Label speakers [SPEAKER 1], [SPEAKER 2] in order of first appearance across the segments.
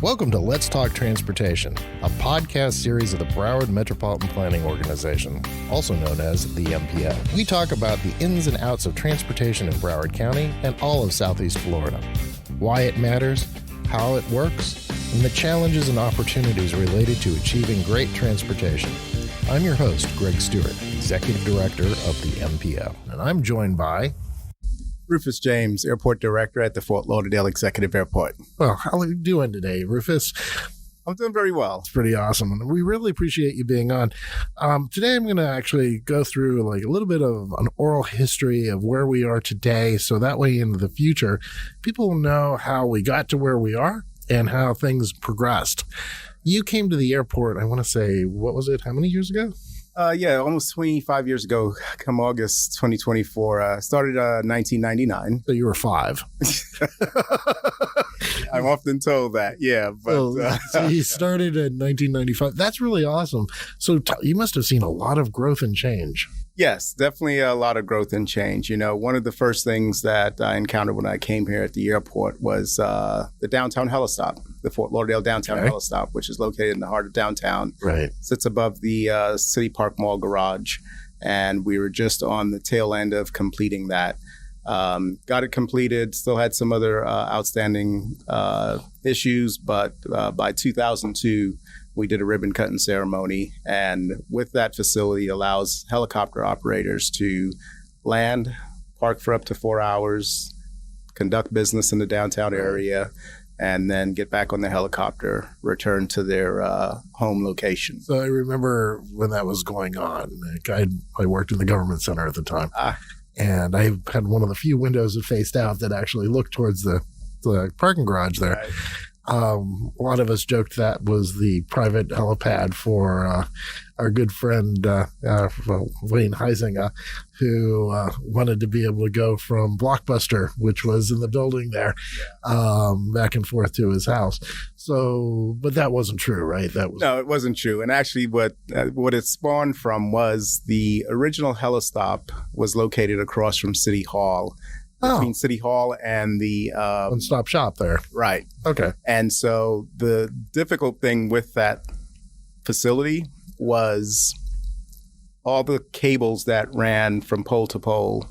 [SPEAKER 1] Welcome to Let's Talk Transportation, a podcast series of the Broward Metropolitan Planning Organization, also known as the MPO. We talk about the ins and outs of transportation in Broward County and all of Southeast Florida, why it matters, how it works, and the challenges and opportunities related to achieving great transportation. I'm your host, Greg Stewart, Executive Director of the MPO, and I'm joined by
[SPEAKER 2] Rufus James, Airport Director at the Fort Lauderdale Executive Airport.
[SPEAKER 1] Well, how are you doing today, Rufus?
[SPEAKER 2] I'm doing very well.
[SPEAKER 1] It's pretty awesome, and we really appreciate you being on. Today, I'm going to actually go through like a little bit of an oral history of where we are today, so that way in the future, people will know how we got to where we are and how things progressed. You came to the airport, I want to say, what was it? How many years ago?
[SPEAKER 2] Almost 25 years ago, come August 2024. Started 1999.
[SPEAKER 1] So you were 5.
[SPEAKER 2] I'm often told that, yeah. But
[SPEAKER 1] so you started in 1995. That's really awesome. So you must have seen a lot of growth and change.
[SPEAKER 2] Yes, definitely a lot of growth and change. You know, one of the first things that I encountered when I came here at the airport was the downtown helistop, the Fort Lauderdale downtown helistop, which is located in the heart of downtown.
[SPEAKER 1] Right.
[SPEAKER 2] Sits above the City Park Mall garage. And we were just on the tail end of completing that. Got it completed, still had some other outstanding issues, but by 2002, we did a ribbon cutting ceremony, and with that facility allows helicopter operators to land, park for up to 4 hours, conduct business in the downtown area, and then get back on the helicopter, return to their home location.
[SPEAKER 1] So I remember when that was going on. Like I worked in the government center at the time, and I had one of the few windows that faced out that actually looked towards the parking garage there. Right. A lot of us joked that was the private helipad for our good friend Wayne Huizinga, who wanted to be able to go from Blockbuster, which was in the building there, back and forth to his house. So, but that wasn't true, right?
[SPEAKER 2] No, it wasn't true. And actually, what it spawned from was the original helistop was located across from City Hall. Between City Hall and the
[SPEAKER 1] one-stop shop there.
[SPEAKER 2] Right.
[SPEAKER 1] Okay.
[SPEAKER 2] And so the difficult thing with that facility was all the cables that ran from pole to pole.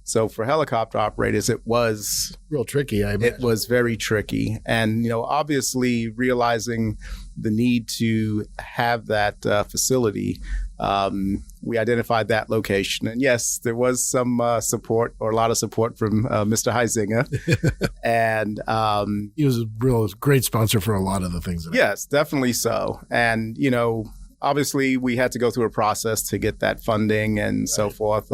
[SPEAKER 2] So for helicopter operators, it was
[SPEAKER 1] real tricky.
[SPEAKER 2] It was very tricky. And, you know, obviously realizing the need to have that facility, we identified that location. And yes, there was some support, or a lot of support from Mr. Huizinga. And
[SPEAKER 1] he was a real great sponsor for a lot of the things.
[SPEAKER 2] Yes, definitely so. And, you know, obviously we had to go through a process to get that funding and so forth.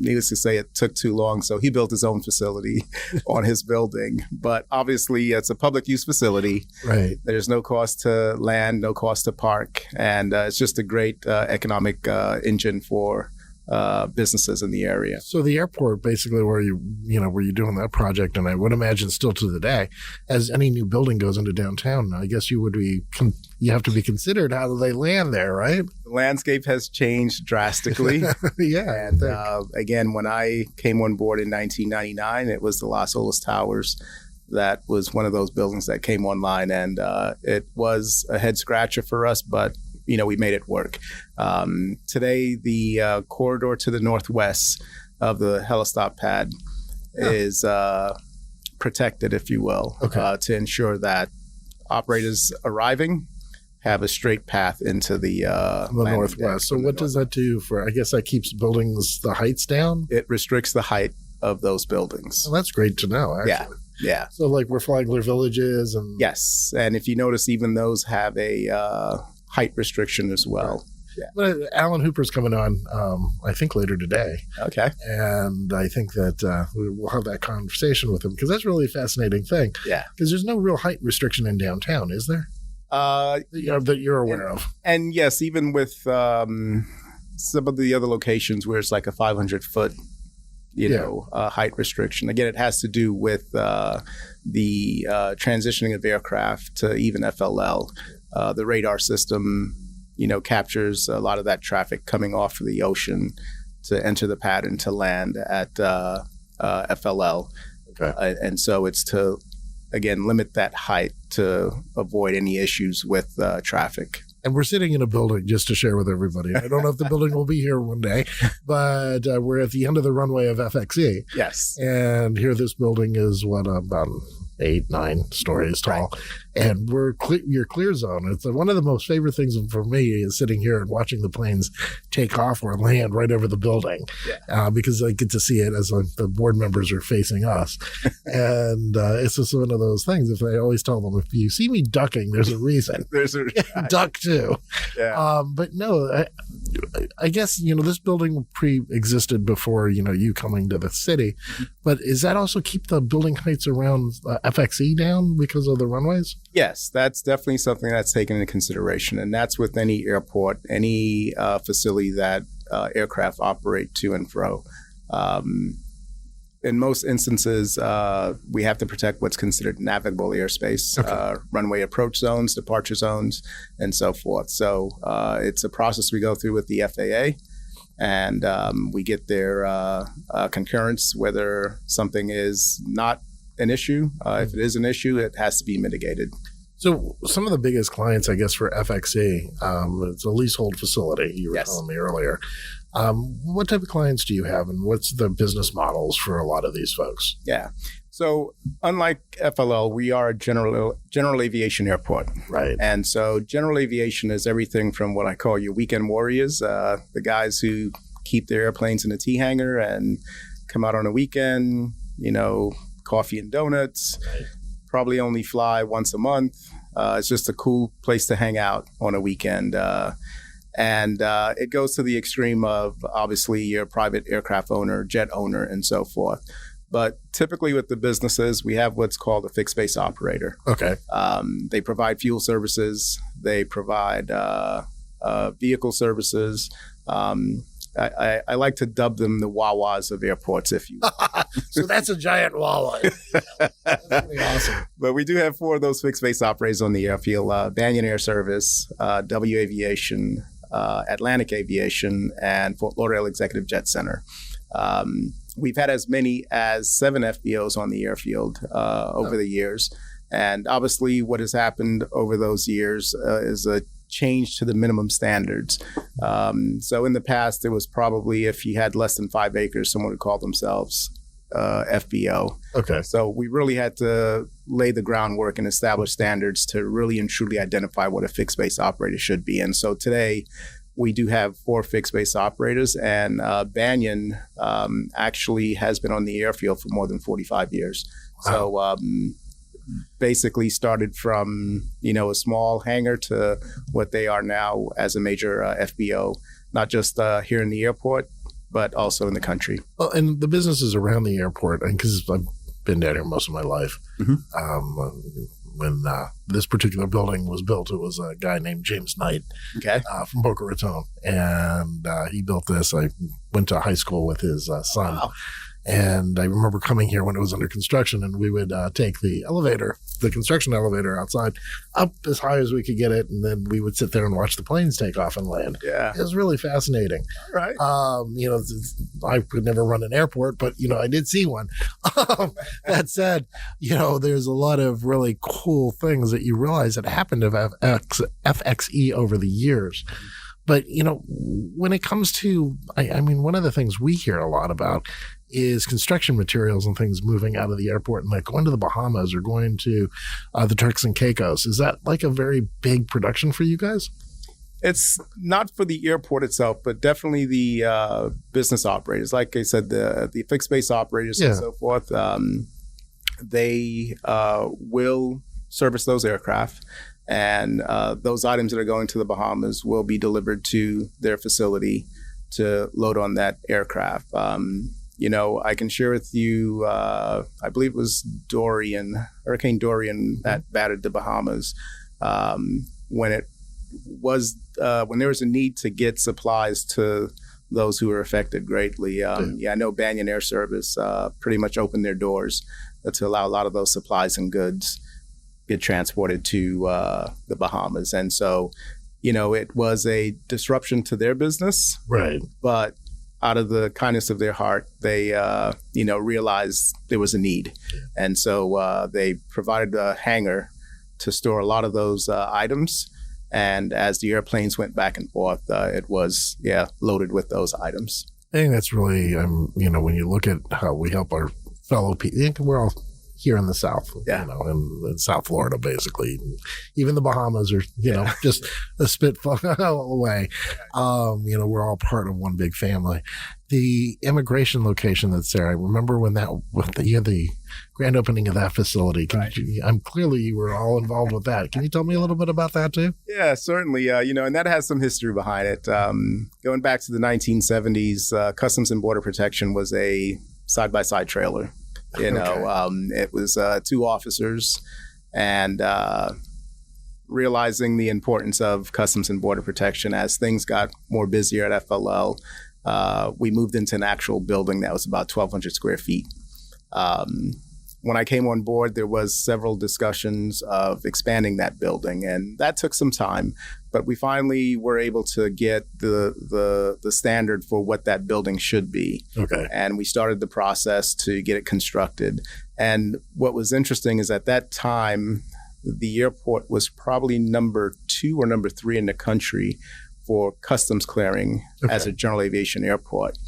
[SPEAKER 2] Needless to say, it took too long. So he built his own facility on his building. But obviously it's a public use facility.
[SPEAKER 1] Right.
[SPEAKER 2] There's no cost to land, no cost to park. And it's just a great economic engine for businesses in the area.
[SPEAKER 1] So the airport, basically, where you're doing that project, and I would imagine still to the day, as any new building goes into downtown, I guess you have to be considered how do they land there, right?
[SPEAKER 2] The landscape has changed drastically.
[SPEAKER 1] Yeah.
[SPEAKER 2] And again, when I came on board in 1999, it was the Las Olas Towers. That was one of those buildings that came online, and it was a head scratcher for us, but you know, we made it work. Today, the corridor to the northwest of the helistop pad is protected, if you will, to ensure that operators arriving have a straight path into the
[SPEAKER 1] northwest. So what does that do for, I guess that keeps buildings, the heights down?
[SPEAKER 2] It restricts the height of those buildings.
[SPEAKER 1] Well, that's great to know, actually.
[SPEAKER 2] Yeah.
[SPEAKER 1] So like where Flagler Village is? And
[SPEAKER 2] yes. And if you notice, even those have a height restriction as well.
[SPEAKER 1] Right. Yeah. But Alan Hooper's coming on, I think later today.
[SPEAKER 2] Okay.
[SPEAKER 1] And I think that we'll have that conversation with him because that's really a fascinating thing.
[SPEAKER 2] Yeah.
[SPEAKER 1] Because there's no real height restriction in downtown, is there? That you're aware of.
[SPEAKER 2] And yes, even with some of the other locations where it's like a 500-foot, height restriction. Again, it has to do with the transitioning of aircraft to even FLL. The radar system, captures a lot of that traffic coming off of the ocean to enter the pad and to land at FLL.
[SPEAKER 1] Okay.
[SPEAKER 2] And so it's to again, limit that height to avoid any issues with traffic.
[SPEAKER 1] And we're sitting in a building, just to share with everybody. I don't know if the building will be here one day, but we're at the end of the runway of FXE.
[SPEAKER 2] Yes.
[SPEAKER 1] And here this building is, about 8-9 stories tall. Right. And we're your clear zone. It's one of the most favorite things for me is sitting here and watching the planes take off or land right over the building. Yeah. Because I get to see it as the board members are facing us. And it's just one of those things. If I always tell them, if you see me ducking, there's a reason.
[SPEAKER 2] There's a
[SPEAKER 1] duck too.
[SPEAKER 2] Yeah.
[SPEAKER 1] But no, I guess, this building pre-existed before, you coming to the city. But is that also keep the building heights around FXE down because of the runways?
[SPEAKER 2] Yes, that's definitely something that's taken into consideration. And that's with any airport, any facility that aircraft operate to and fro. In most instances, we have to protect what's considered navigable airspace, okay. Runway approach zones, departure zones, and so forth. So it's a process we go through with the FAA, and we get their concurrence whether something is not an issue. If it is an issue, it has to be mitigated.
[SPEAKER 1] So some of the biggest clients, I guess, for FXE, it's a leasehold facility, you were telling me earlier. What type of clients do you have, and what's the business models for a lot of these folks?
[SPEAKER 2] Yeah. So unlike FLL, we are a general aviation airport.
[SPEAKER 1] Right.
[SPEAKER 2] And so general aviation is everything from what I call your weekend warriors, the guys who keep their airplanes in a T hangar and come out on a weekend, coffee and donuts, right. Probably only fly once a month. It's just a cool place to hang out on a weekend. And it goes to the extreme of, obviously, your private aircraft owner, jet owner, and so forth. But typically with the businesses, we have what's called a fixed base operator.
[SPEAKER 1] Okay.
[SPEAKER 2] They provide fuel services. They provide vehicle services. I like to dub them the Wawas of airports, if you will.
[SPEAKER 1] So that's a giant Wawa. That's pretty awesome.
[SPEAKER 2] But we do have 4 of those fixed base operators on the airfield: Banyan Air Service, W Aviation, Atlantic Aviation, and Fort Lauderdale Executive Jet Center. We've had as many as 7 FBOs on the airfield over the years. And obviously what has happened over those years is a change to the minimum standards. So in the past, it was probably if you had less than 5 acres, someone would call themselves FBO.
[SPEAKER 1] Okay.
[SPEAKER 2] So we really had to lay the groundwork and establish standards to really and truly identify what a fixed base operator should be. And so today, we do have 4 fixed base operators, and Banyan actually has been on the airfield for more than 45 years. Wow. So basically started from, a small hangar to what they are now as a major FBO, not just here in the airport, but also in the country.
[SPEAKER 1] Well, and the businesses around the airport, and because I've been down here most of my life, when this particular building was built, it was a guy named James Knight from Boca Raton, and he built this. I went to high school with his son. Wow. And I remember coming here when it was under construction, and we would take the construction elevator outside, up as high as we could get it, and then we would sit there and watch the planes take off and land.
[SPEAKER 2] Yeah.
[SPEAKER 1] It was really fascinating.
[SPEAKER 2] All right.
[SPEAKER 1] I could never run an airport, but, I did see one. That said, there's a lot of really cool things that you realize that happened to FXE over the years. But, when it comes to, one of the things we hear a lot about is construction materials and things moving out of the airport and like going to the Bahamas or going to the Turks and Caicos. Is that like a very big production for you guys?
[SPEAKER 2] It's not for the airport itself, but definitely the business operators. Like I said, the fixed base operators and so forth, they will service those aircraft. And those items that are going to the Bahamas will be delivered to their facility to load on that aircraft. I can share with you, I believe it was Hurricane Dorian that battered the Bahamas. When there was a need to get supplies to those who were affected greatly. I know Banyan Air Service pretty much opened their doors to allow a lot of those supplies and goods get transported to the Bahamas. And so, it was a disruption to their business.
[SPEAKER 1] Right.
[SPEAKER 2] But out of the kindness of their heart, they, realized there was a need. And so they provided a hangar to store a lot of those items. And as the airplanes went back and forth, it was, loaded with those items.
[SPEAKER 1] I think that's really, when you look at how we help our fellow people, we're all here in the South, in South Florida, basically. Even the Bahamas are, just a spit away. We're all part of one big family. The immigration location that's there, I remember when you had the grand opening of that facility. Clearly you were all involved with that. Can you tell me a little bit about that too?
[SPEAKER 2] Yeah, certainly. And that has some history behind it. Going back to the 1970s, Customs and Border Protection was a side-by-side trailer. It was two officers, and realizing the importance of Customs and Border Protection as things got more busier at FLL, we moved into an actual building that was about 1,200 square feet. When I came on board, there was several discussions of expanding that building, and that took some time. But we finally were able to get the standard for what that building should be.
[SPEAKER 1] Okay.
[SPEAKER 2] And we started the process to get it constructed. And what was interesting is at that time, the airport was probably number 2 or number 3 in the country for customs clearing as a general aviation airport.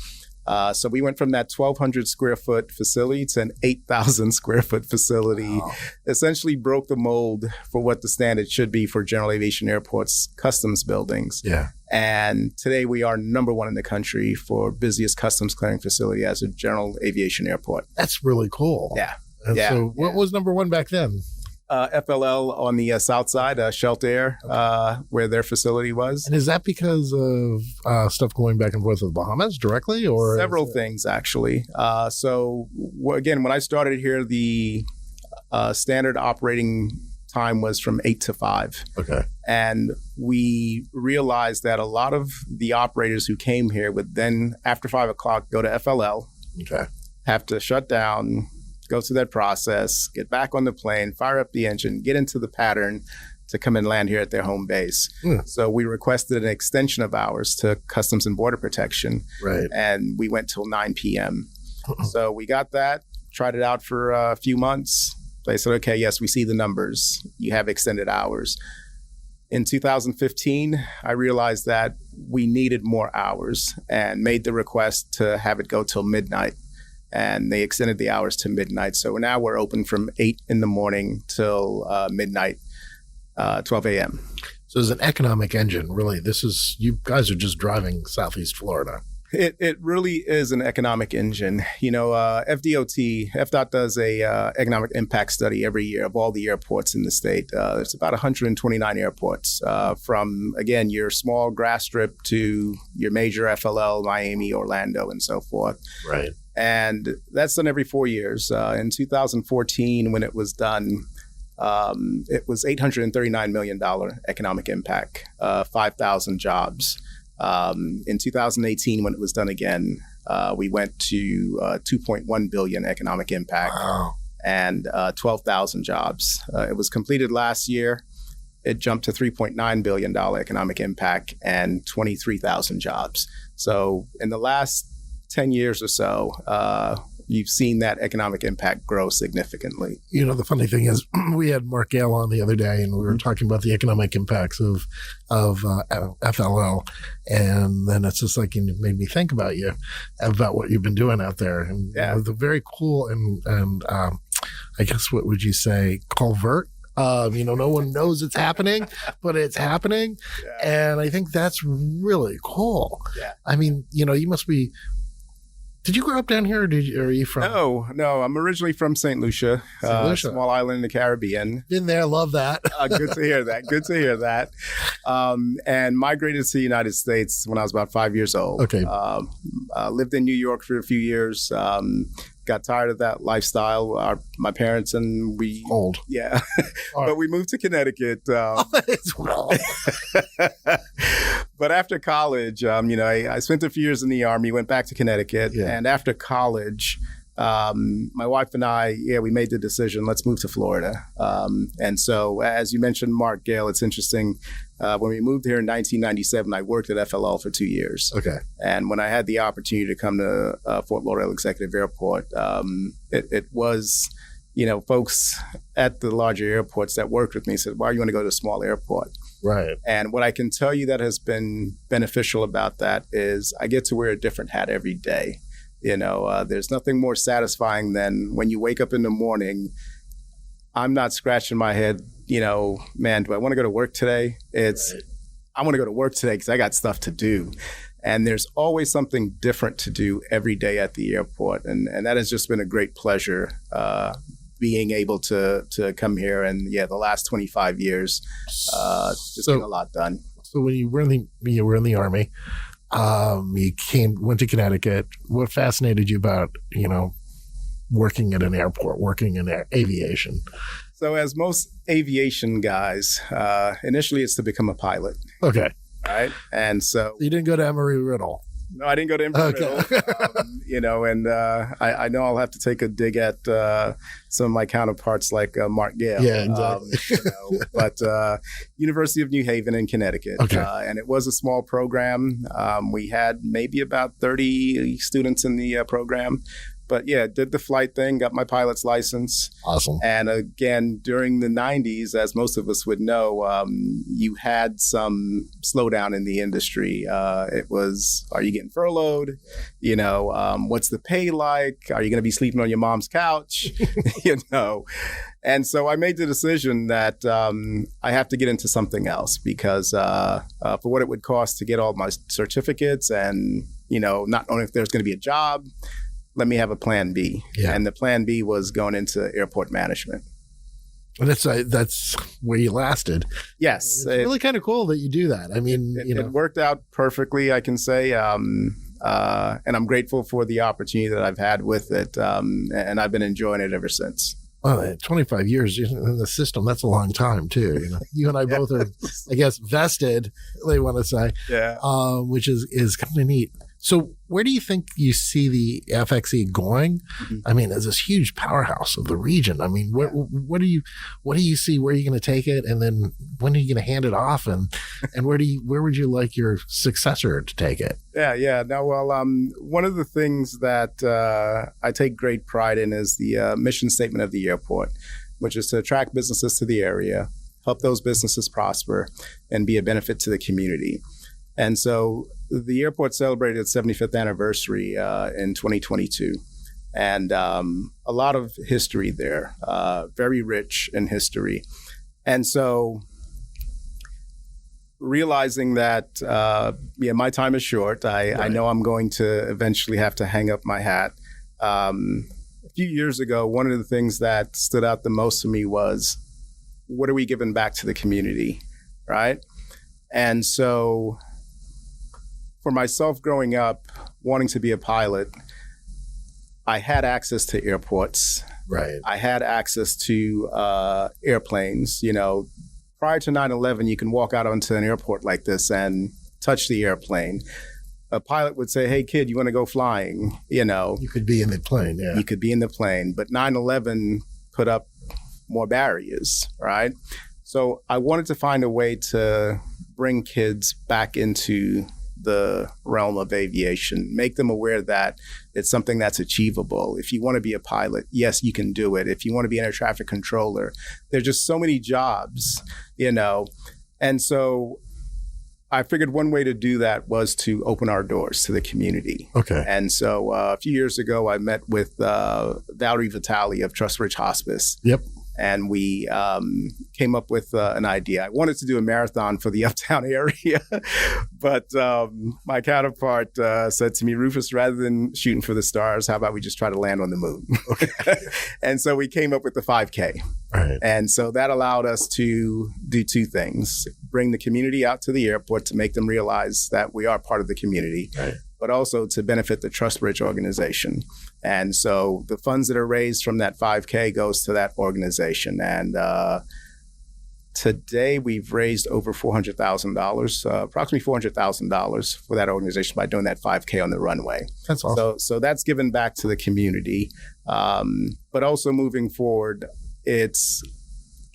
[SPEAKER 2] So we went from that 1,200 square foot facility to an 8,000 square foot facility. Wow. Essentially broke the mold for what the standard should be for general aviation airports, customs buildings.
[SPEAKER 1] Yeah.
[SPEAKER 2] And today we are number 1 in the country for busiest customs clearing facility as a general aviation airport.
[SPEAKER 1] That's really cool.
[SPEAKER 2] Yeah.
[SPEAKER 1] So what was number 1 back then?
[SPEAKER 2] FLL on the south side, Shelter Air, where their facility was.
[SPEAKER 1] And is that because of stuff going back and forth with the Bahamas directly, or
[SPEAKER 2] several things actually? Again, when I started here, the standard operating time was from 8 to 5.
[SPEAKER 1] Okay.
[SPEAKER 2] And we realized that a lot of the operators who came here would then, after 5 o'clock, go to FLL.
[SPEAKER 1] Okay.
[SPEAKER 2] Have to shut down, go through that process, get back on the plane, fire up the engine, get into the pattern to come and land here at their home base. So we requested an extension of hours to Customs and Border Protection.
[SPEAKER 1] Right.
[SPEAKER 2] And we went till 9 p.m. So we got that, tried it out for a few months. They said, okay, yes, we see the numbers. You have extended hours. In 2015, I realized that we needed more hours and made the request to have it go till midnight. And they extended the hours to midnight. So now we're open from 8 in the morning till midnight, 12 a.m.
[SPEAKER 1] So as an economic engine, really, you guys are just driving Southeast Florida.
[SPEAKER 2] It really is an economic engine. FDOT does a economic impact study every year of all the airports in the state. There's about 129 airports from, again, your small grass strip to your major FLL, Miami, Orlando, and so forth.
[SPEAKER 1] Right.
[SPEAKER 2] And that's done every 4 years. In 2014, when it was done, it was $839 million economic impact, 5,000 jobs. In 2018, when it was done again, we went to 2.1 billion economic impact.
[SPEAKER 1] Wow.
[SPEAKER 2] And 12,000 jobs. It was completed last year. It jumped to $3.9 billion economic impact and 23,000 jobs. So in the last 10 years or so, you've seen that economic impact grow significantly.
[SPEAKER 1] The funny thing is, we had Mark Gale on the other day, and we were talking about the economic impacts of FLL, and then it's just like, it made me think about what you've been doing out there, and the very cool and I guess what would you say, covert. No one knows it's happening, but it's happening, and I think that's really cool.
[SPEAKER 2] Yeah.
[SPEAKER 1] I mean, you must be. Did you grow up down here, or are you from?
[SPEAKER 2] No. I'm originally from St. Lucia, small island in the Caribbean.
[SPEAKER 1] Been there, love that.
[SPEAKER 2] Good to hear that. And migrated to the United States when I was about 5 years old.
[SPEAKER 1] Okay.
[SPEAKER 2] Lived in New York for a few years. Got tired of that lifestyle. My parents and we...
[SPEAKER 1] Old.
[SPEAKER 2] Yeah. But we moved to Connecticut. But after college, I spent a few years in the Army, went back to Connecticut. Yeah. And after college, my wife and I, we made the decision, let's move to Florida. And so, as you mentioned, Mark, Gail, it's interesting. When we moved here in 1997, I worked at FLL for 2 years.
[SPEAKER 1] Okay.
[SPEAKER 2] And when I had the opportunity to come to Fort Lauderdale Executive Airport, it was, folks at the larger airports that worked with me said, why do you want to go to a small airport?
[SPEAKER 1] Right.
[SPEAKER 2] And what I can tell you that has been beneficial about that is I get to wear a different hat every day. There's nothing more satisfying than when you wake up in the morning, I'm not scratching my head, man, do I want to go to work today? It's, right. I want to go to work today because I got stuff to do. And there's always something different to do every day at the airport. And that has just been a great pleasure, being able to come here. And the last 25 years, just getting a lot done.
[SPEAKER 1] So when you were in the Army, you went to Connecticut. What fascinated you about, working at an airport, working in aviation?
[SPEAKER 2] So as most aviation guys, initially it's to become a pilot.
[SPEAKER 1] Okay.
[SPEAKER 2] Right. And so
[SPEAKER 1] you didn't go to Embry-Riddle.
[SPEAKER 2] No, I didn't go to Embry-Riddle. And I know I'll have to take a dig at some of my counterparts like Mark Gale.
[SPEAKER 1] Yeah, exactly.
[SPEAKER 2] But University of New Haven in Connecticut.
[SPEAKER 1] Okay.
[SPEAKER 2] And it was a small program. We had maybe about 30 students in the program. But did the flight thing, got my pilot's license.
[SPEAKER 1] Awesome.
[SPEAKER 2] And again, during the 90s, as most of us would know, you had some slowdown in the industry. It was, are you getting furloughed? What's the pay like? Are you going to be sleeping on your mom's couch? And so I made the decision that I have to get into something else because for what it would cost to get all my certificates and, not knowing if there's going to be a job, let me have a plan B. Yeah. And the plan B was going into airport management.
[SPEAKER 1] And that's where you lasted.
[SPEAKER 2] Yes.
[SPEAKER 1] It's really kind of cool that you do that. I mean,
[SPEAKER 2] it worked out perfectly, I can say. And I'm grateful for the opportunity that I've had with it. And I've been enjoying it ever since.
[SPEAKER 1] Well, 25 years in the system, that's a long time too. You and I both are, I guess, vested, they want to say, which is kind of neat. So where do you think you see the FXE going? Mm-hmm. I mean, as this huge powerhouse of the region. I mean, what do you see? Where are you going to take it? And then when are you going to hand it off? And where would you like your successor to take it?
[SPEAKER 2] Yeah. No, well, one of the things that I take great pride in is the mission statement of the airport, which is to attract businesses to the area, help those businesses prosper, and be a benefit to the community. And so the airport celebrated its 75th anniversary in 2022. And a lot of history there, very rich in history. And so realizing that, my time is short, I know I'm going to eventually have to hang up my hat. A few years ago, one of the things that stood out the most to me was, what are we giving back to the community, right? And so for myself growing up, wanting to be a pilot, I had access to airports.
[SPEAKER 1] Right.
[SPEAKER 2] I had access to airplanes. Prior to 9/11, you can walk out onto an airport like this and touch the airplane. A pilot would say, hey, kid, you want to go flying?
[SPEAKER 1] You could be in the plane, yeah.
[SPEAKER 2] You could be in the plane. But 9/11 put up more barriers, right? So I wanted to find a way to bring kids back into the realm of aviation, make them aware that it's something that's achievable. If you want to be a pilot, yes, you can do it. If you want to be an air traffic controller, there's just so many jobs, And so I figured one way to do that was to open our doors to the community.
[SPEAKER 1] Okay.
[SPEAKER 2] And so a few years ago, I met with Valerie Vitale of Trust Ridge Hospice.
[SPEAKER 1] Yep.
[SPEAKER 2] And we came up with an idea. I wanted to do a marathon for the uptown area, but my counterpart said to me, Rufus, rather than shooting for the stars, how about we just try to land on the moon? And so we came up with the 5K.
[SPEAKER 1] Right.
[SPEAKER 2] And so that allowed us to do two things: bring the community out to the airport to make them realize that we are part of the community.
[SPEAKER 1] Right.
[SPEAKER 2] But also to benefit the Trust Bridge organization. And so the funds that are raised from that 5K goes to that organization. And Today, we've raised over $400,000, approximately $400,000 for that organization by doing that 5K on the runway.
[SPEAKER 1] That's awesome.
[SPEAKER 2] So that's given back to the community. But also moving forward, it's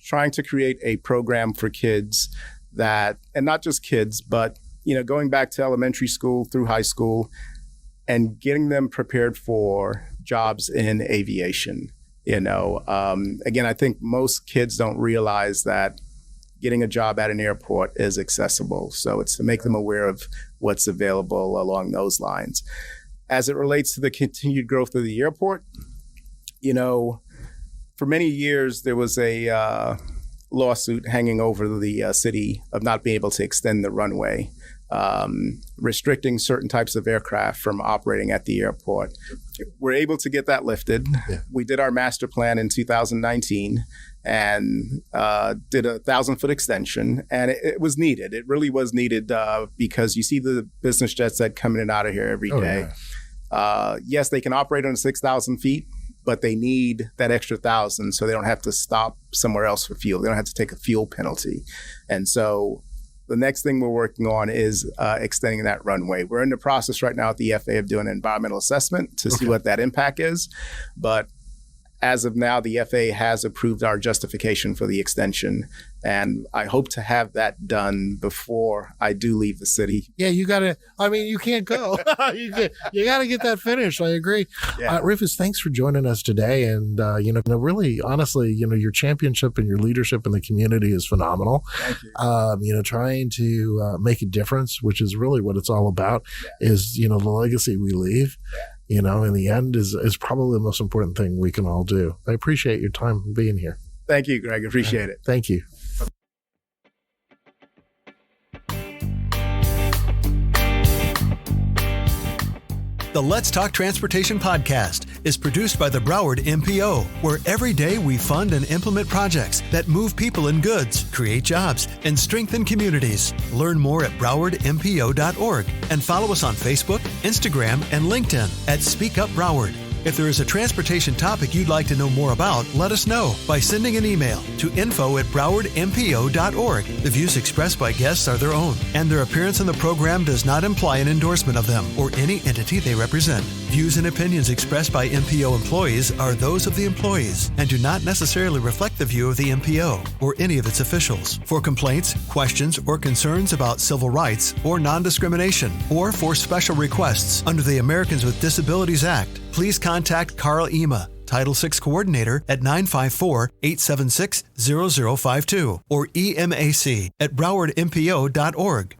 [SPEAKER 2] trying to create a program for kids that, and not just kids, but going back to elementary school through high school and getting them prepared for jobs in aviation. Again, I think most kids don't realize that getting a job at an airport is accessible. So it's to make them aware of what's available along those lines. As it relates to the continued growth of the airport, for many years, there was a lawsuit hanging over the city of not being able to extend the runway, restricting certain types of aircraft from operating at the airport. We're able to get that lifted. Yeah. We did our master plan in 2019 and did a 1,000-foot extension, and it was needed. It really was needed because you see the business jets that come in and out of here every day. Yeah. Yes, they can operate on 6,000 feet, but they need that extra 1,000 so they don't have to stop somewhere else for fuel. They don't have to take a fuel penalty. And so the next thing we're working on is extending that runway. We're in the process right now at the FAA of doing an environmental assessment to see what that impact is. But as of now, the FAA has approved our justification for the extension, and I hope to have that done before I do leave the city.
[SPEAKER 1] Yeah, you can't go. you got to get that finished. I agree. Yeah. Rufus, thanks for joining us today. And, really, honestly, your championship and your leadership in the community is phenomenal.
[SPEAKER 2] Thank you.
[SPEAKER 1] Trying to make a difference, which is really what it's all about, is, the legacy we leave. In the end is probably the most important thing we can all do. I appreciate your time being here.
[SPEAKER 2] Thank you, Greg. Appreciate it.
[SPEAKER 1] Thank you.
[SPEAKER 3] The Let's Talk Transportation podcast is produced by the Broward MPO, where every day we fund and implement projects that move people and goods, create jobs, and strengthen communities. Learn more at browardmpo.org and follow us on Facebook, Instagram, and LinkedIn at Speak Up Broward. If there is a transportation topic you'd like to know more about, let us know by sending an email to info@browardmpo.org. The views expressed by guests are their own, and their appearance in the program does not imply an endorsement of them or any entity they represent. Views and opinions expressed by MPO employees are those of the employees and do not necessarily reflect the view of the MPO or any of its officials. For complaints, questions, or concerns about civil rights or non-discrimination, or for special requests under the Americans with Disabilities Act, please contact Carl Ema, Title VI Coordinator, at 954-876-0052 or EMAC at browardmpo.org.